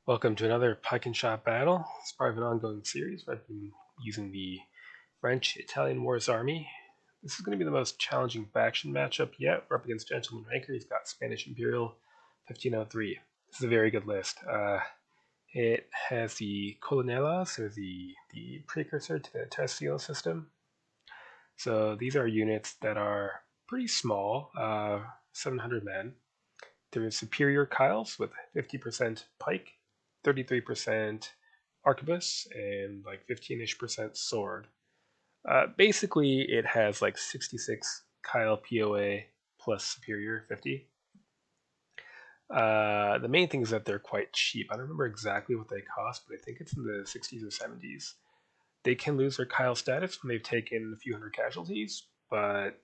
Welcome to another Pike and Shot battle. It's part of an ongoing series where I've been using the French-Italian Wars Army. This is going to be the most challenging faction matchup yet. We're up against Gentleman Ranker. He's got Spanish Imperial 1503. This is a very good list. It has the Colonelas, or the precursor to the Tercio system. So these are units that are pretty small, 700 men. There is superior Kyles with 50% Pike, 33% Arquebus, and like 15-ish% Sword. Basically, it has like 66 Kyle POA plus superior 50. The main thing is that they're quite cheap. I don't remember exactly what they cost, but I think it's in the 60s or 70s. They can lose their Kyle status when they've taken a few hundred casualties, but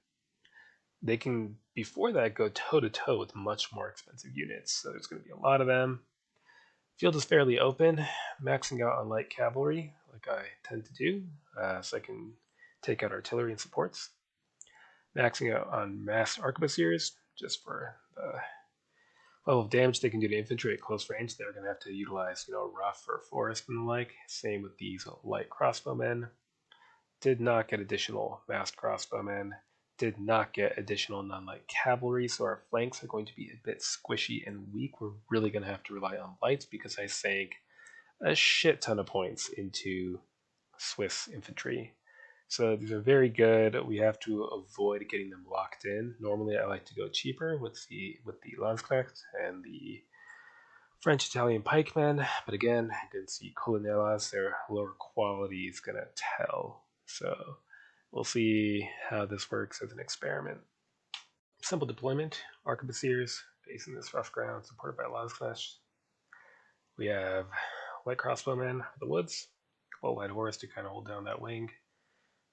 they can, before that, go toe to toe with much more expensive units. So there's going to be a lot of them. Field is fairly open, maxing out on light cavalry, like I tend to do, so I can take out artillery and supports. Maxing out on massed arquebusiers, just for the level of damage they can do to infantry at close range. They're going to have to utilize, rough or forest and the like. Same with these light crossbowmen. Did not get additional massed crossbowmen. Did not get additional non-light cavalry, so our flanks are going to be a bit squishy and weak. We're really going to have to rely on lights because I sank a shit ton of points into Swiss infantry. So these are very good. We have to avoid getting them locked in. Normally, I like to go cheaper with the Landsknecht and the French-Italian pikemen, but again, I didn't see Colonelas. Their lower quality is gonna tell. So we'll see how this works as an experiment. Simple deployment, arquebusiers facing this rough ground, supported by Landsknecht. We have light crossbowmen for the woods, couple light horse to kind of hold down that wing,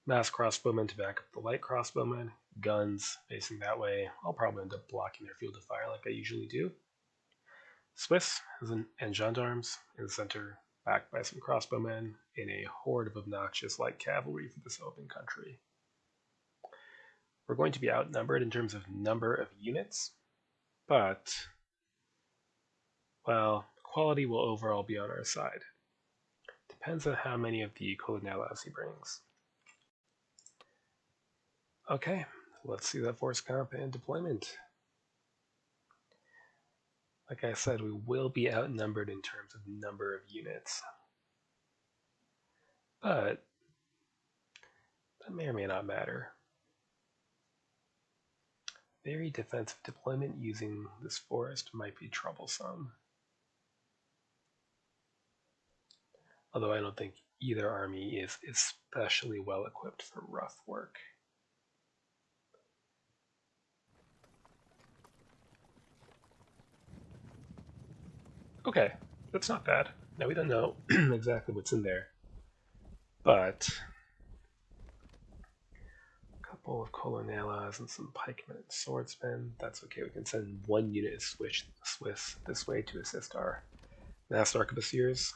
mass crossbowmen to back up the light crossbowmen, guns facing that way. I'll probably end up blocking their field of fire like I usually do. Swiss and gendarmes in the center, backed by some crossbowmen in a horde of obnoxious light cavalry for this open country. We're going to be outnumbered in terms of number of units, but, well, quality will overall be on our side. Depends on how many of the Colonelas he brings. Okay, let's see that force comp and deployment. Like I said, we will be outnumbered in terms of number of units. But that may or may not matter. Very defensive deployment using this forest might be troublesome. Although I don't think either army is especially well equipped for rough work. Okay, that's not bad. Now we don't know exactly what's in there, but a couple of colonelas and some pikemen and swordsmen. That's okay. We can send one unit of Swiss this way to assist our massed arquebusiers.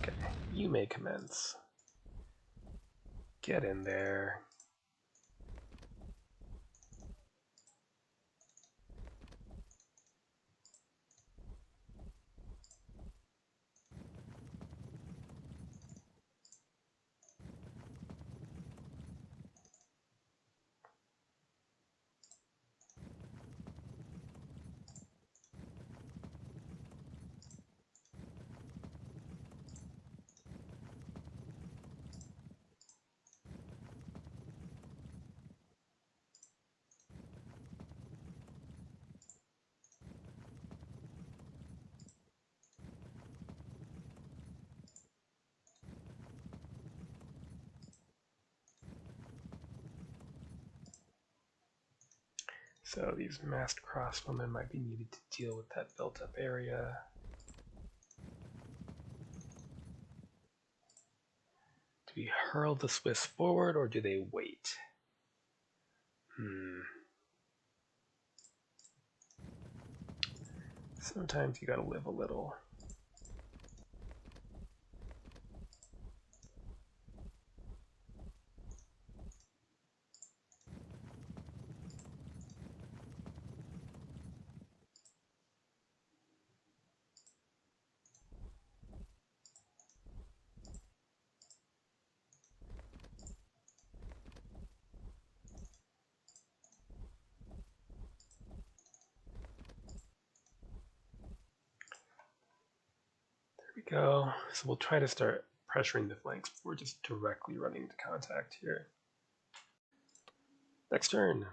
Okay, you may commence. Get in there. So these massed crossbowmen might be needed to deal with that built-up area. To be hurl the Swiss forward or do they wait? Sometimes you gotta live a little. We go. So we'll try to start pressuring the flanks before just directly running into contact here. Next turn.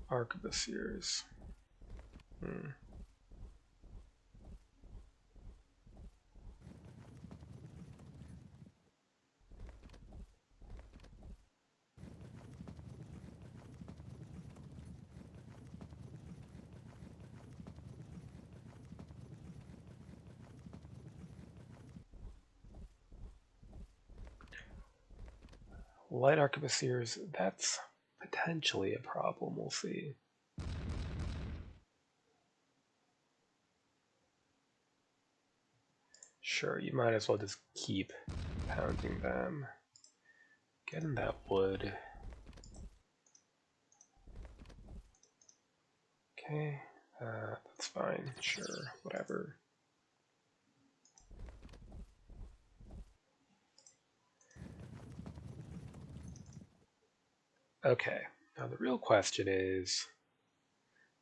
Arquebusiers. Light arquebusiers, that's potentially a problem, we'll see. Sure, you might as well just keep pounding them. Get in that wood. Okay, that's fine, sure, whatever. Okay, now the real question is,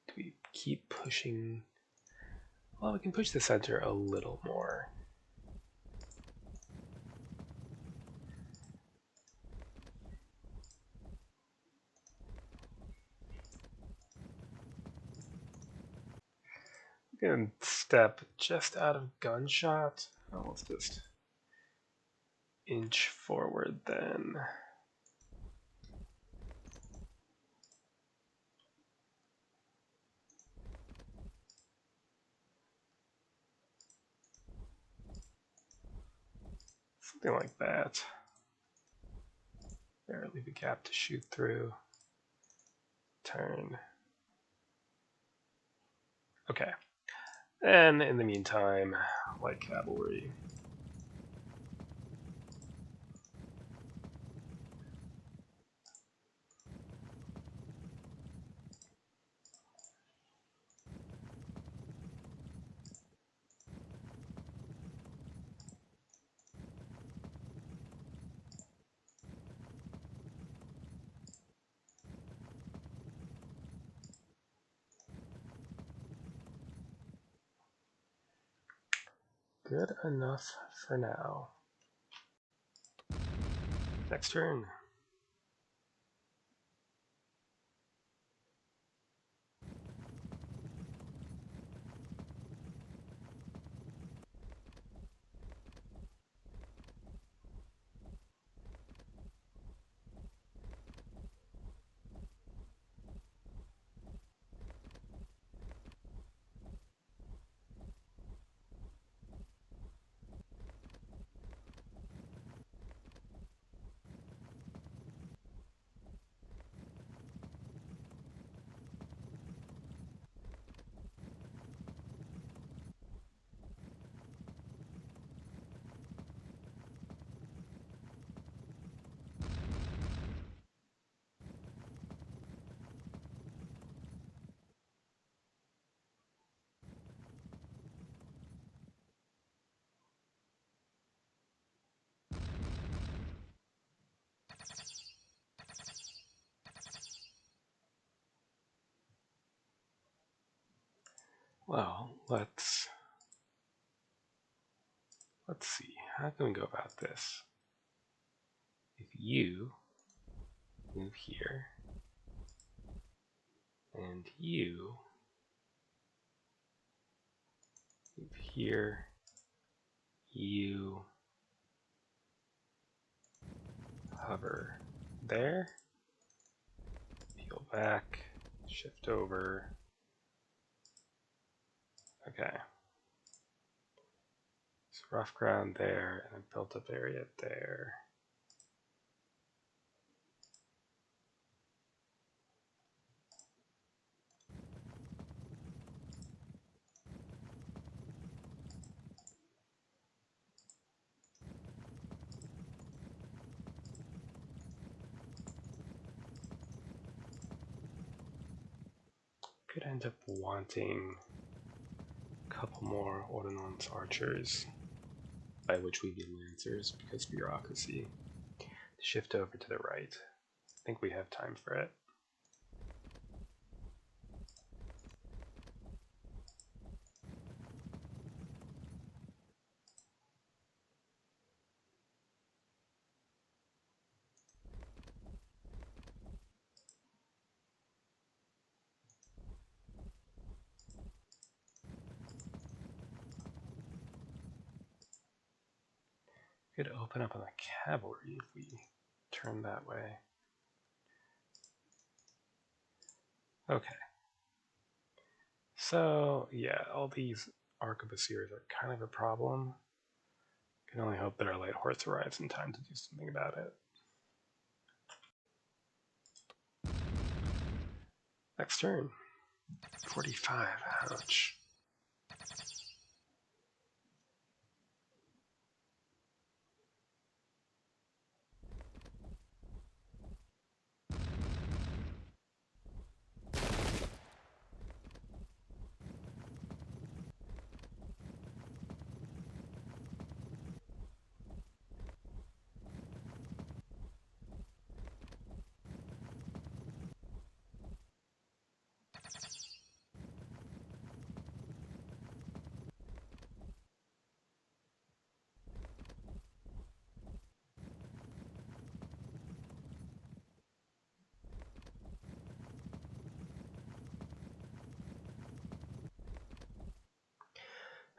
do we keep pushing? Well, we can push the center a little more. We can step just out of gunshot. Oh, let's just inch forward then. Something like that. There, leave a gap to shoot through. Turn. Okay. And in the meantime, light cavalry. Good enough for now. Next turn. Well, let's see. How can we go about this? If you move here, and you move here, you hover there, peel back, shift over. Okay. So rough ground there, and a built up area there. Could end up wanting a couple more Ordnance archers, by which we mean lancers, because bureaucracy. Shift over to the right. I think we have time for it. Could open up on the cavalry if we turn that way. Okay. So, yeah, all these arquebusiers are kind of a problem. Can only hope that our light horse arrives in time to do something about it. Next turn. 45, ouch.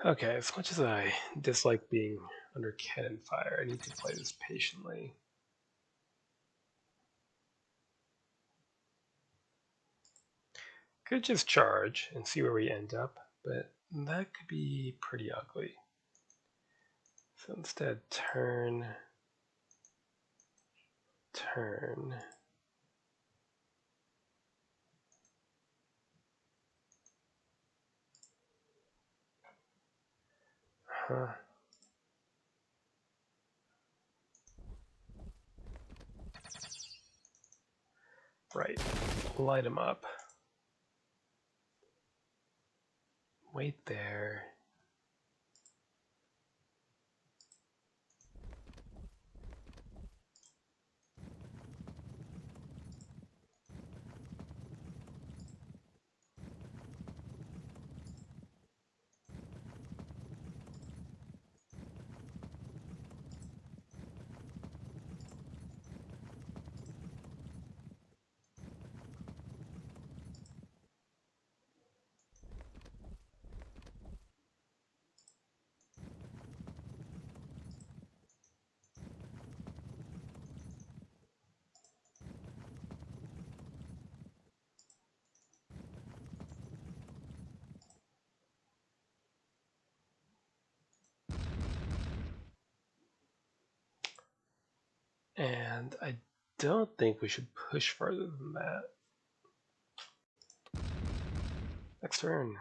Okay, as much as I dislike being under cannon fire, I need to play this patiently. Could just charge and see where we end up, but that could be pretty ugly. So instead, turn. Huh. Right. Light them up. Wait there. And I don't think we should push further than that. Next turn.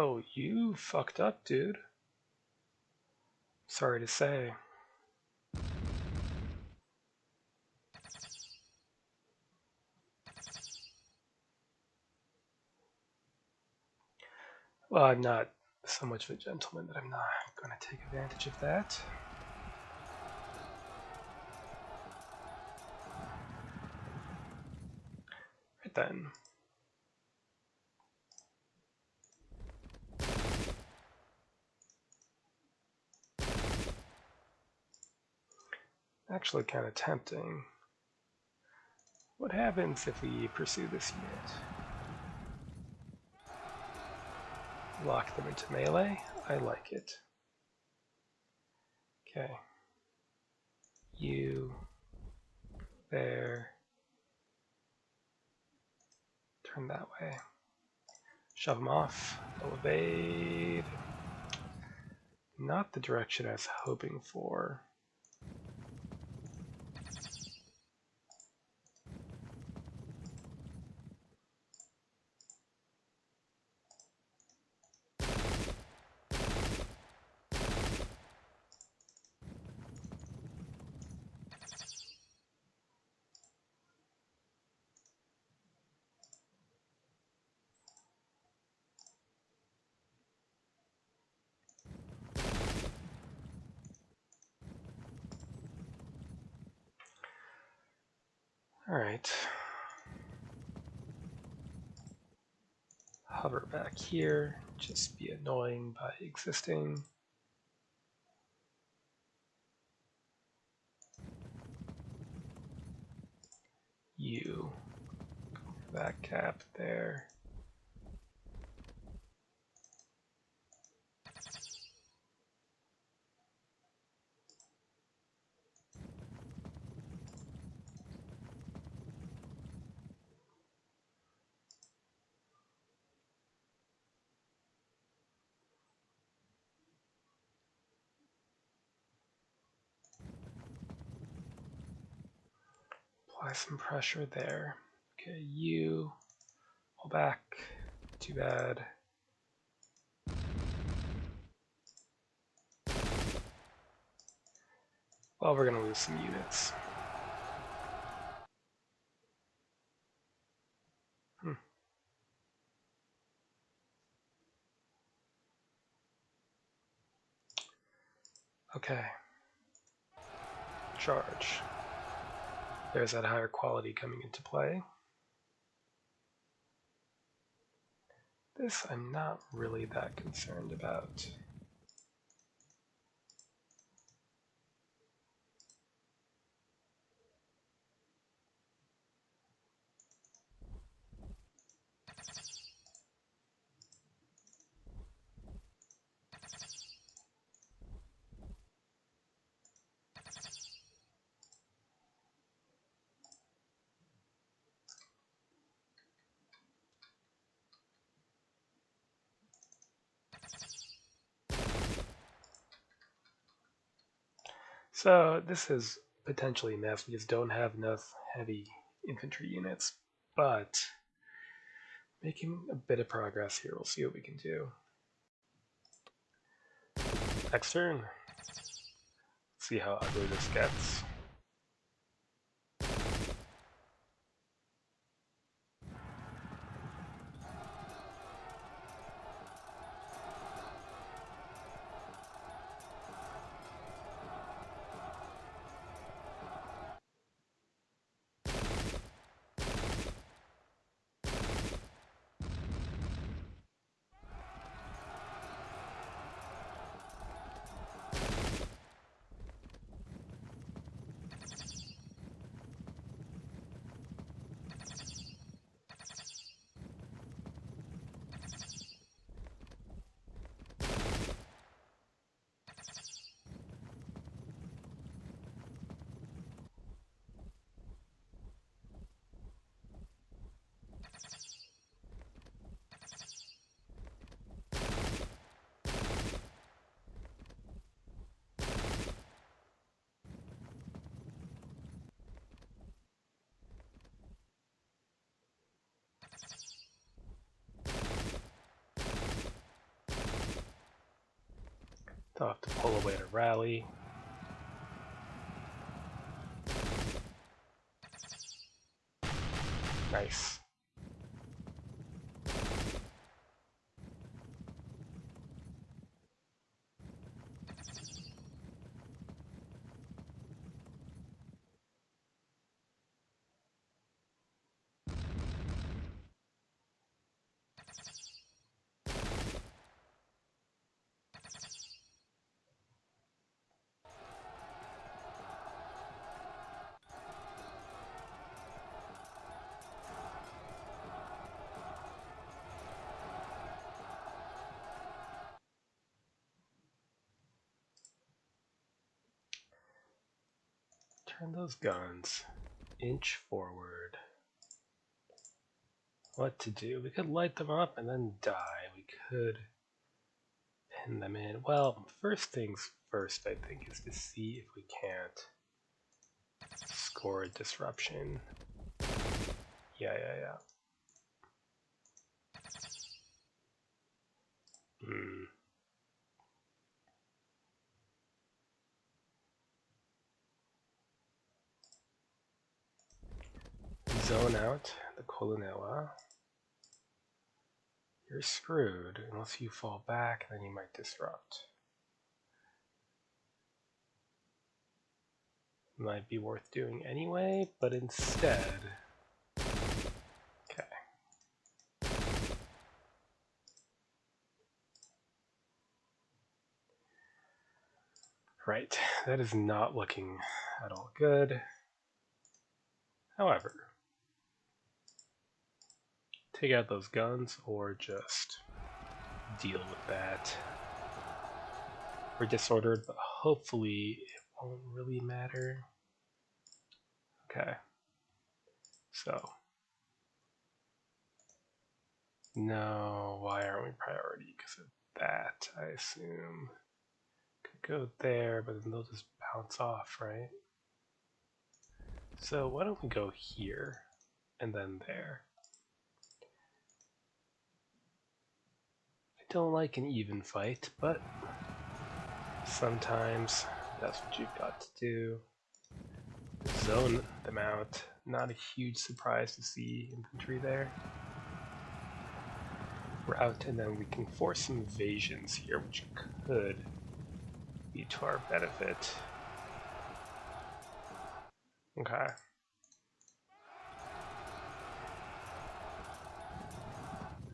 Oh, you fucked up, dude. Sorry to say. Well, I'm not so much of a gentleman that I'm not going to take advantage of that. Right then. Actually kind of tempting. What happens if we pursue this unit? Lock them into melee? I like it. Okay. You. There. Turn that way. Shove them off. They'll evade. Not the direction I was hoping for. Alright. Hover back here. Just be annoying by existing. You. That cap there. Apply some pressure there. Okay, you. Pull back. Too bad. Well, we're gonna lose some units. Okay. Charge. There's that higher quality coming into play. This I'm not really that concerned about. So this is potentially a mess. We just don't have enough heavy infantry units, but making a bit of progress here. We'll see what we can do. Next turn. See how ugly this gets. They'll have to pull away to rally. Nice. Turn those guns. Inch forward. What to do? We could light them up and then die. We could pin them in. Well, first things first, I think, is to see if we can't score a disruption. Yeah. Zone out the Kolunela. You're screwed unless you fall back, then you might disrupt. Might be worth doing anyway, but instead... Okay. Right, that is not looking at all good. However, take out those guns or just deal with that. We're disordered, but hopefully it won't really matter. Okay. So. No, why aren't we priority? Because of that, I assume. Could go there, but then they'll just bounce off, right? So why don't we go here and then there? I don't like an even fight, but sometimes that's what you've got to do. Zone them out. Not a huge surprise to see infantry there. Route, and then we can force some invasions here, which could be to our benefit. Okay.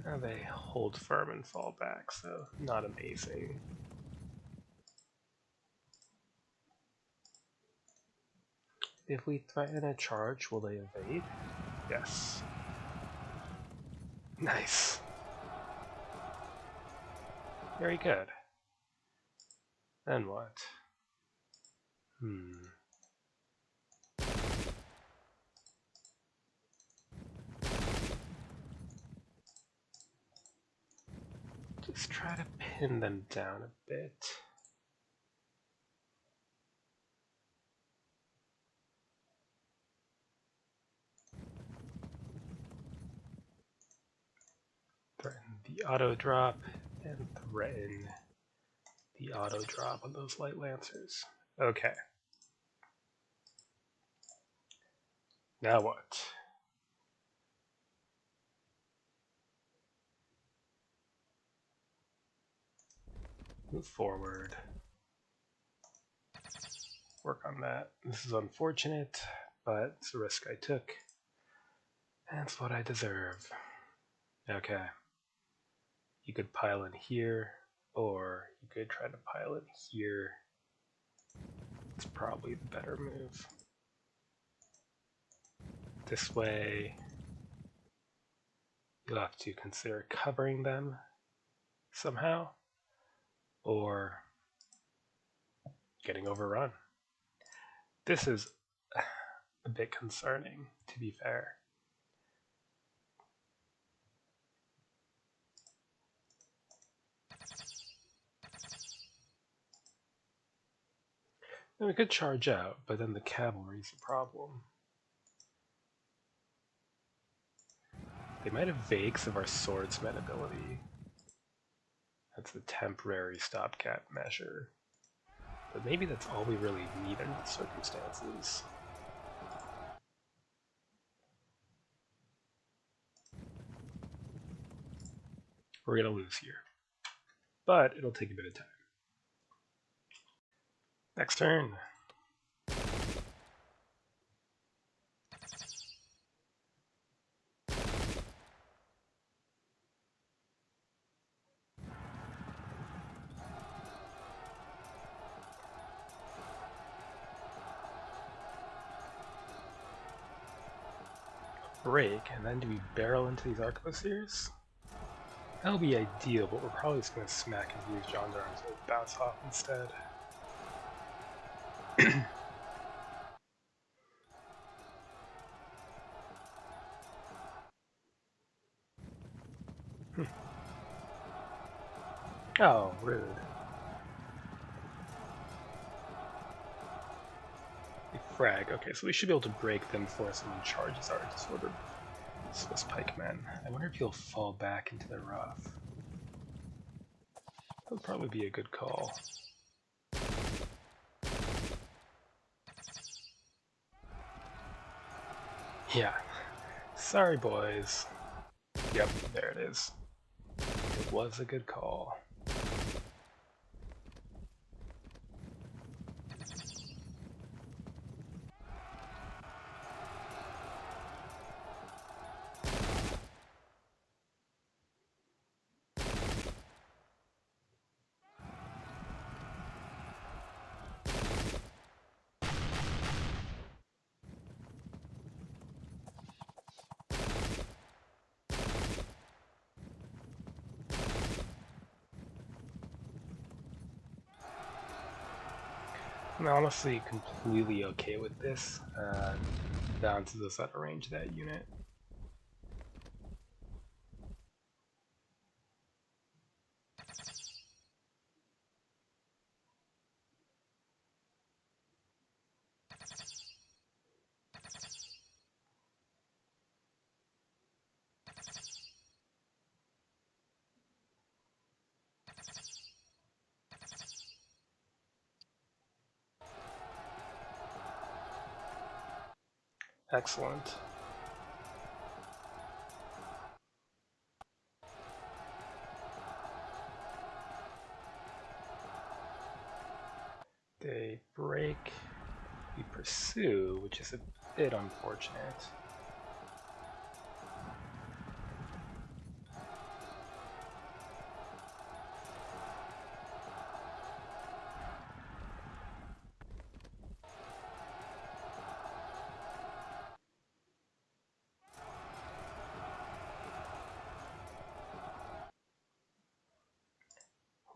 And they hold firm and fall back, so not amazing. If we threaten a charge, will they evade? Yes. Nice. Very good. Then what? Just try to pin them down a bit. Threaten the auto drop and threaten the auto drop on those light lancers. Okay. Now what? Move forward. Work on that. This is unfortunate, but it's a risk I took. And it's what I deserve. Okay. You could pile in here, or you could try to pile in here. It's probably the better move. This way, you'll have to consider covering them somehow, or getting overrun. This is a bit concerning, to be fair. And we could charge out, but then the cavalry's a problem. They might have vagues of our swordsman ability. That's the temporary stopgap measure. But maybe that's all we really need under the circumstances. We're going to lose here. But it'll take a bit of time. Next turn. Break, and then do we barrel into these arquebusiers? That'll be ideal, but we're probably just going to smack into these gendarmes and bounce off instead. Oh, rude. They frag. Okay, so we should be able to break them before someone charges our disordered Swiss pikemen. I wonder if he'll fall back into the rough. That would probably be a good call. Yeah. Sorry, boys. Yep, there it is. It was a good call. I'm honestly completely okay with this. Bounces us out of range of that unit. Excellent. They break. We pursue, which is a bit unfortunate.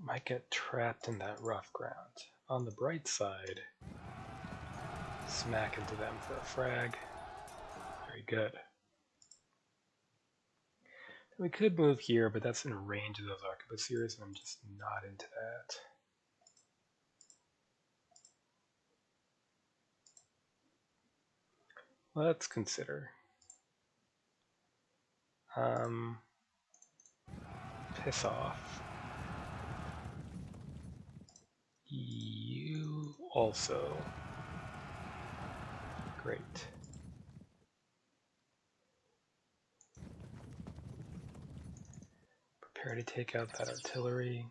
Might get trapped in that rough ground. On the bright side, smack into them for a frag. Very good. We could move here, but that's in range of those arquebusiers, and I'm just not into that. Let's consider. Piss off. You also. Great. Prepare to take out that artillery.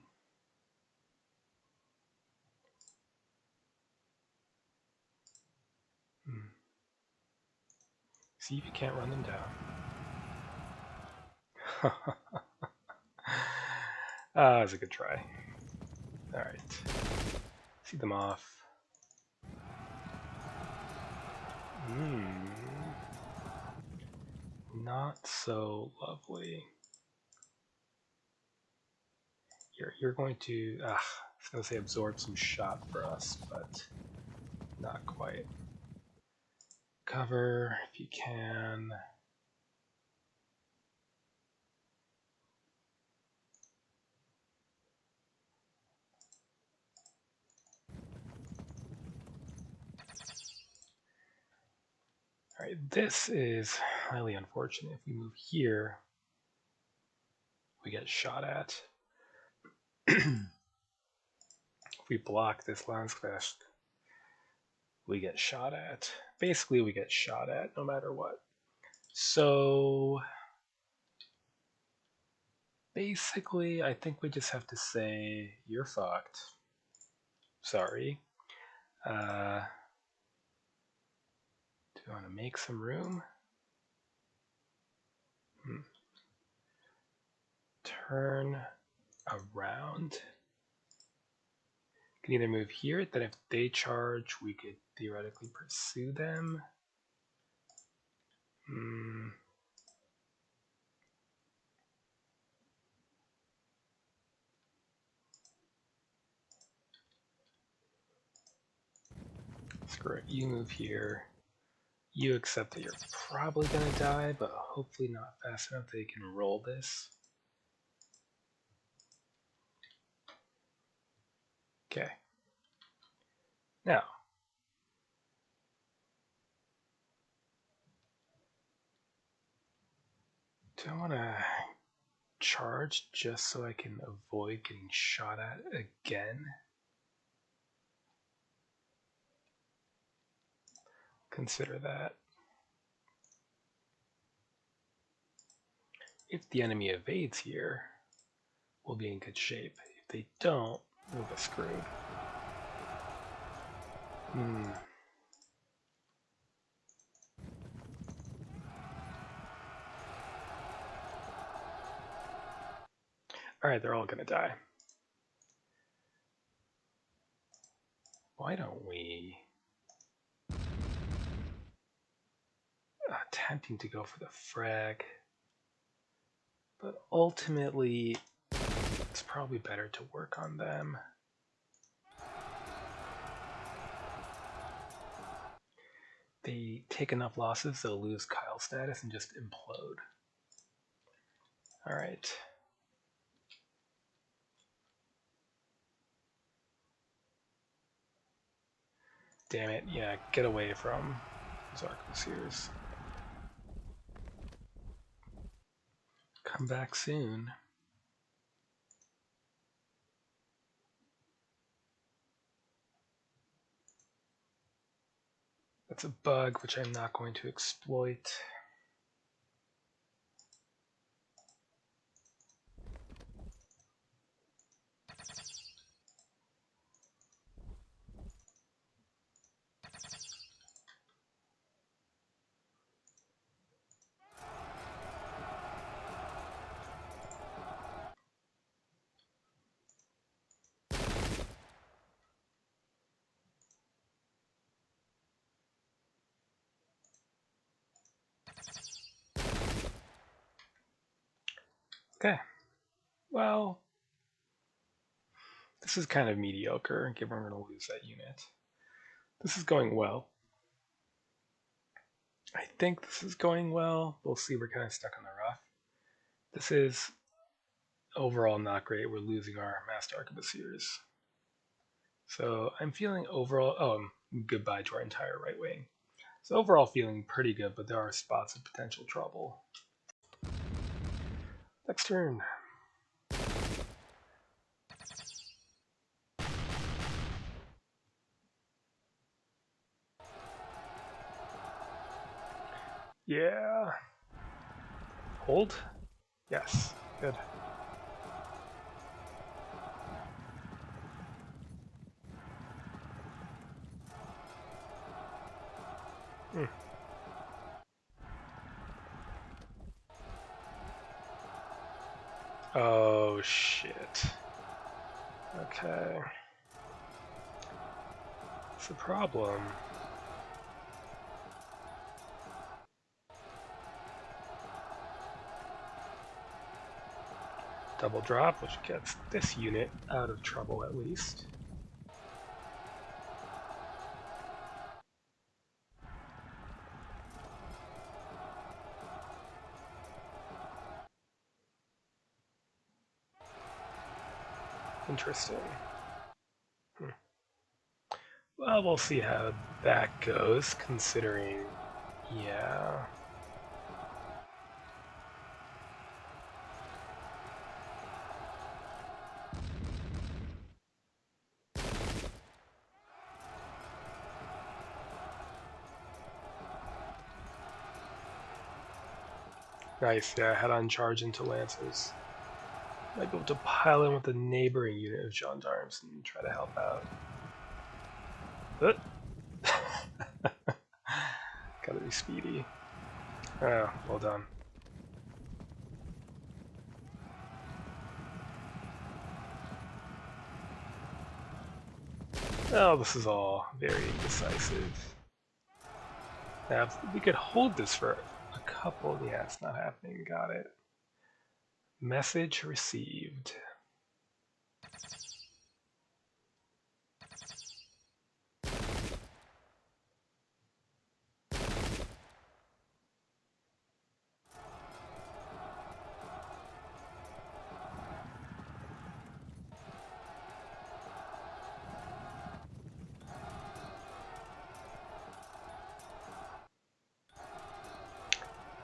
See if you can't run them down. That was a good try. Alright. See them off. Not so lovely. You're going to, I was going to say absorb some shot for us, but not quite. Cover if you can. Alright, this is highly unfortunate. If we move here, we get shot at. If we block this lance clash, we get shot at. Basically, we get shot at no matter what. So basically, I think we just have to say, you're fucked. Sorry. Do you want to make some room? Turn around. Can either move here, then if they charge, we could theoretically pursue them. Screw it, you move here. You accept that you're probably gonna die, but hopefully not fast enough that you can roll this. Okay. Now, do I want to charge just so I can avoid getting shot at again? Consider that. If the enemy evades here, we'll be in good shape. If they don't, we'll get screwed. Alright, they're all gonna die. Why don't we... attempting to go for the frag. But ultimately, it's probably better to work on them. They take enough losses, they'll lose Kyle status and just implode. Alright. Damn it, yeah, get away from those arquebusiers. Come back soon. That's a bug which I'm not going to exploit. Okay, well, this is kind of mediocre, given we're going to lose that unit. This is going well. I think this is going well. We'll see, we're kind of stuck on the rough. This is overall not great. We're losing our master arquebusiers. So I'm feeling overall, goodbye to our entire right wing. So overall feeling pretty good, but there are spots of potential trouble. Next turn. Yeah. Hold? Yes. Good. Oh, shit. Okay. It's a problem. Double drop, which gets this unit out of trouble at least. Interesting. Well, we'll see how that goes, considering, yeah. Nice, yeah, head on charge into Lancers. Might be able to pile in with the neighboring unit of gendarmes and try to help out. Gotta be speedy. Oh, well done. Oh, this is all very indecisive. Now, if we could hold this for a couple. Yeah, it's not happening. Got it. Message received.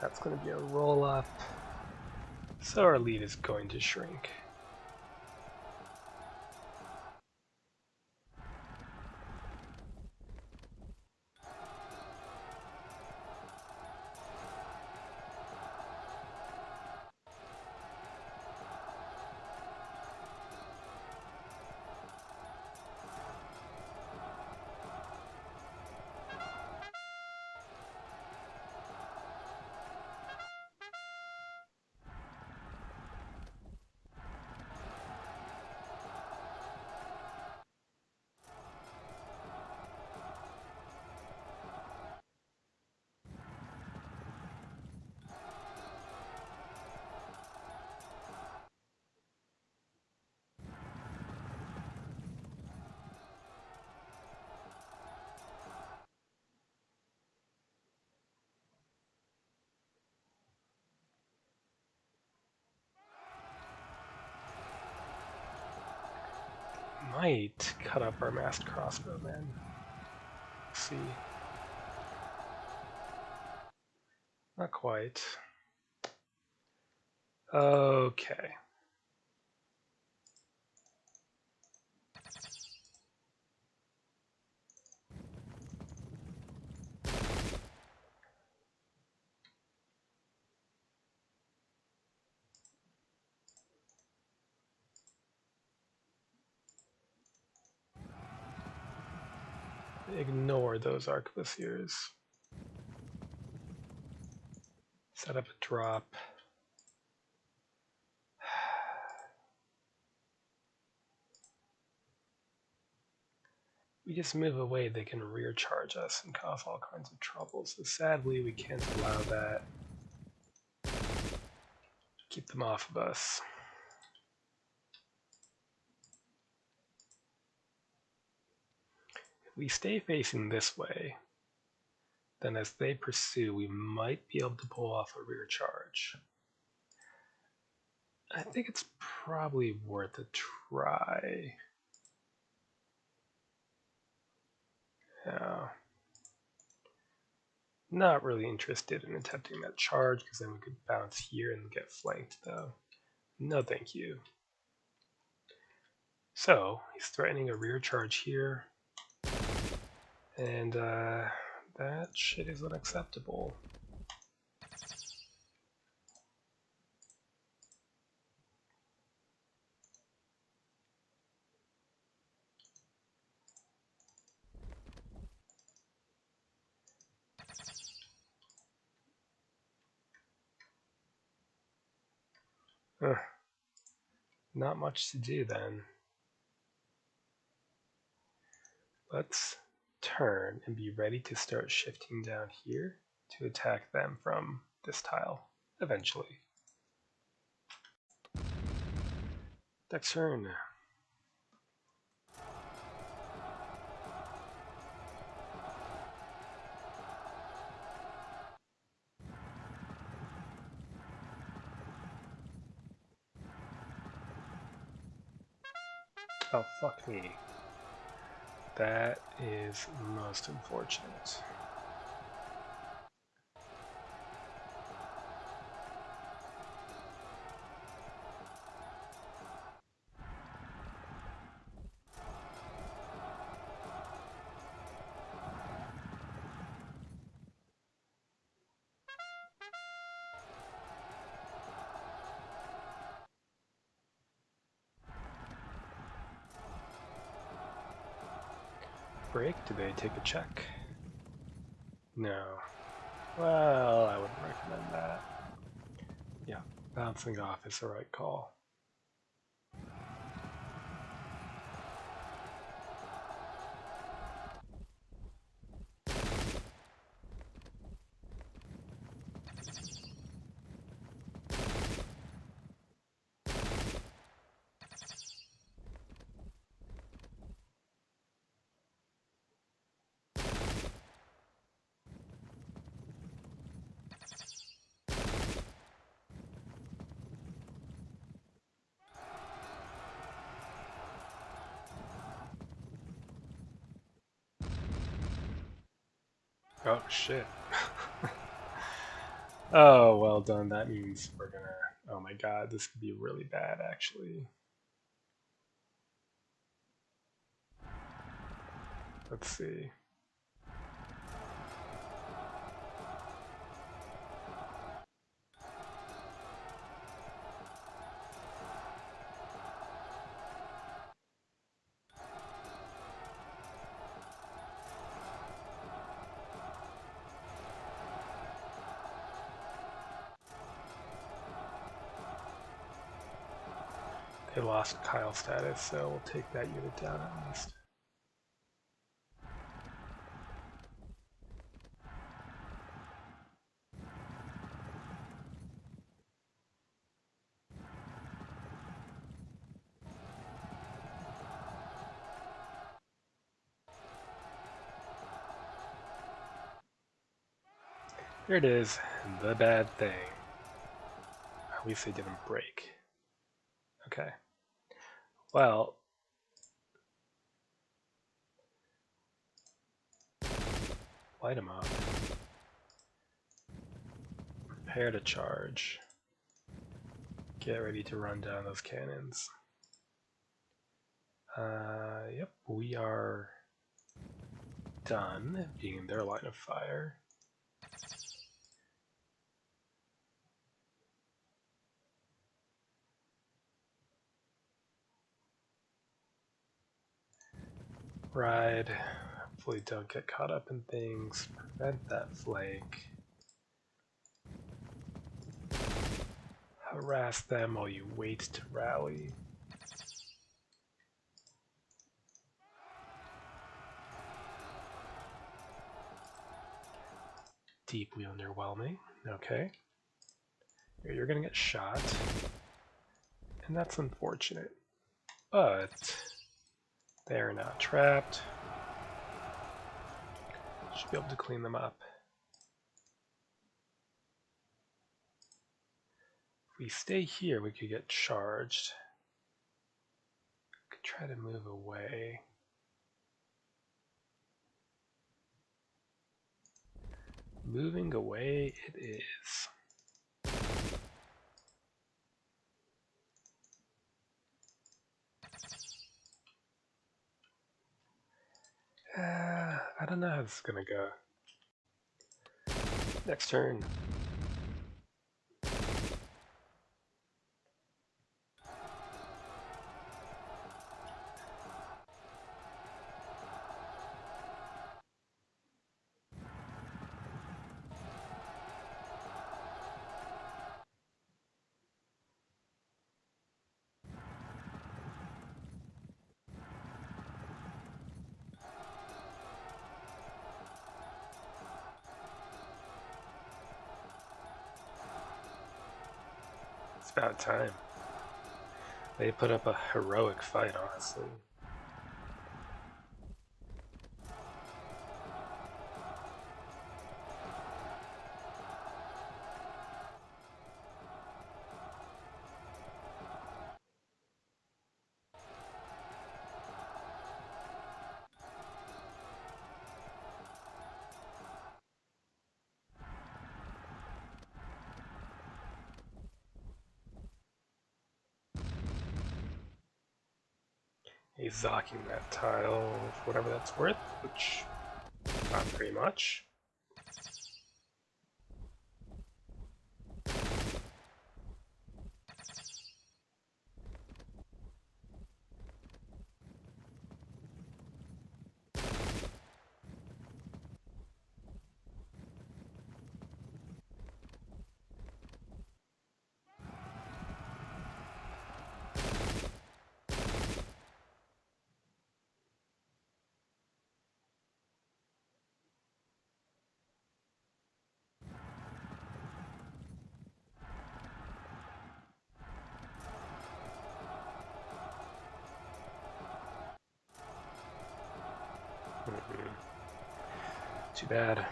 That's going to be a roll up. So our lead is going to shrink. Might cut up our masked crossbowmen. Let's see. Not quite. Okay. Ignore those arquebusiers. Set up a drop. We just move away, they can rear charge us and cause all kinds of trouble. So sadly, we can't allow that. Keep them off of us. If we stay facing this way, then as they pursue, we might be able to pull off a rear charge. I think it's probably worth a try. Yeah. Not really interested in attempting that charge because then we could bounce here and get flanked though. No thank you. So he's threatening a rear charge here. And that shit is unacceptable. Not much to do then. Let's turn and be ready to start shifting down here to attack them from this tile, eventually. Next turn. Oh, fuck me. That is most unfortunate. break? Do they take a check? No. Well, I wouldn't recommend that. Yeah, bouncing off is the right call. Oh, shit. Oh, well done. That means we're gonna... Oh my god, this could be really bad, actually. Let's see. They lost Kyle status, so we'll take that unit down at least. Here it is, the bad thing. At least they didn't break. Okay. Well, light them up. Prepare to charge. Get ready to run down those cannons. Yep, we are done being in their line of fire. Ride. Hopefully don't get caught up in things. Prevent that flank. Harass them while you wait to rally. Deeply underwhelming. Okay. You're gonna get shot. And that's unfortunate. But they are now trapped. Should be able to clean them up. If we stay here, we could get charged. Could try to move away. Moving away it is. I don't know how this is gonna go. Next turn. It's about time. They put up a heroic fight, honestly. He's zocking that tile for whatever that's worth, which not very much. Too bad.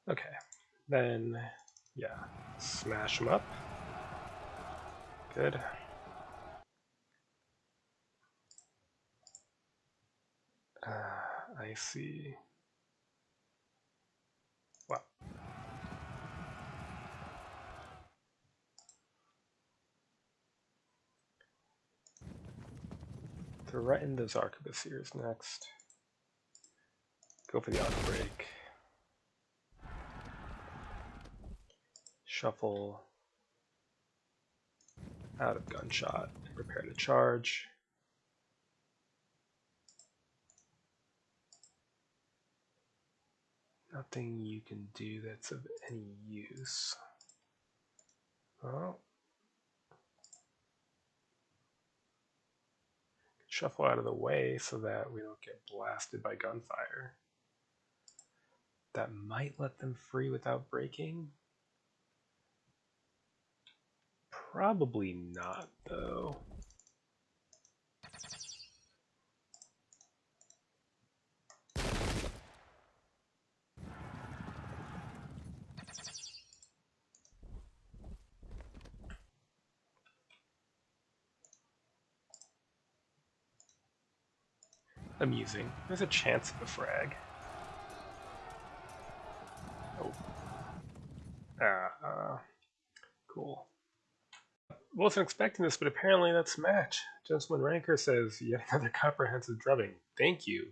Okay, then, yeah, smash them up. Good. I see. Well, threaten those arquebusiers next. Go for the auto break. Shuffle out of gunshot and prepare to charge. Nothing you can do that's of any use. Well, shuffle out of the way so that we don't get blasted by gunfire. That might let them free without breaking. Probably not, though. Amusing. There's a chance of a frag. Oh. Cool. Wasn't expecting this, but apparently that's a match. Gentleman Ranker says, yet another comprehensive drubbing. Thank you.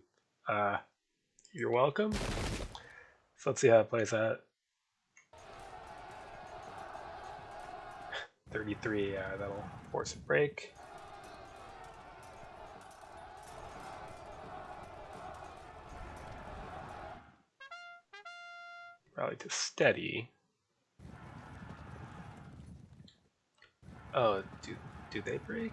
You're welcome. So let's see how it plays out. 33, that'll force a break. Rally to steady. Oh, do they break?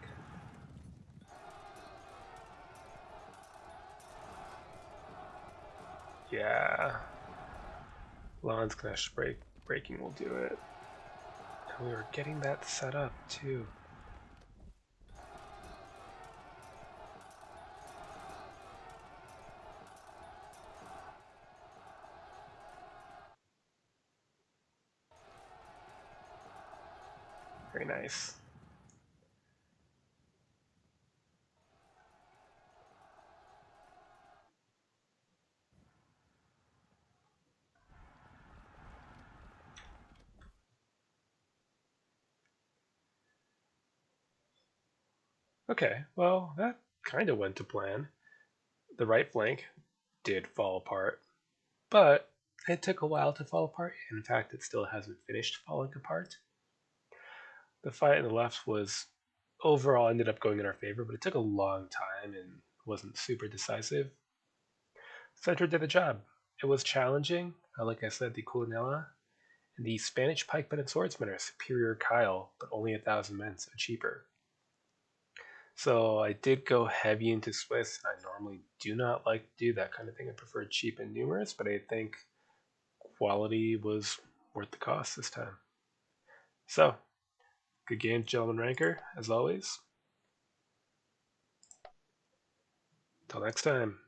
Yeah. Lawn's Clash breaking will do it. And we were getting that set up too. Very nice. Okay, well, that kind of went to plan. The right flank did fall apart, but it took a while to fall apart. In fact, it still hasn't finished falling apart. The fight on the left was overall ended up going in our favor, but it took a long time and wasn't super decisive. Center did the job. It was challenging. Like I said, the Culinella and the Spanish pikemen and swordsmen are superior Kyle, but only 1,000 men, so cheaper. So I did go heavy into Swiss. I normally do not like to do that kind of thing. I prefer cheap and numerous, but I think quality was worth the cost this time. So, good game, Gentleman Ranker, as always. Till next time.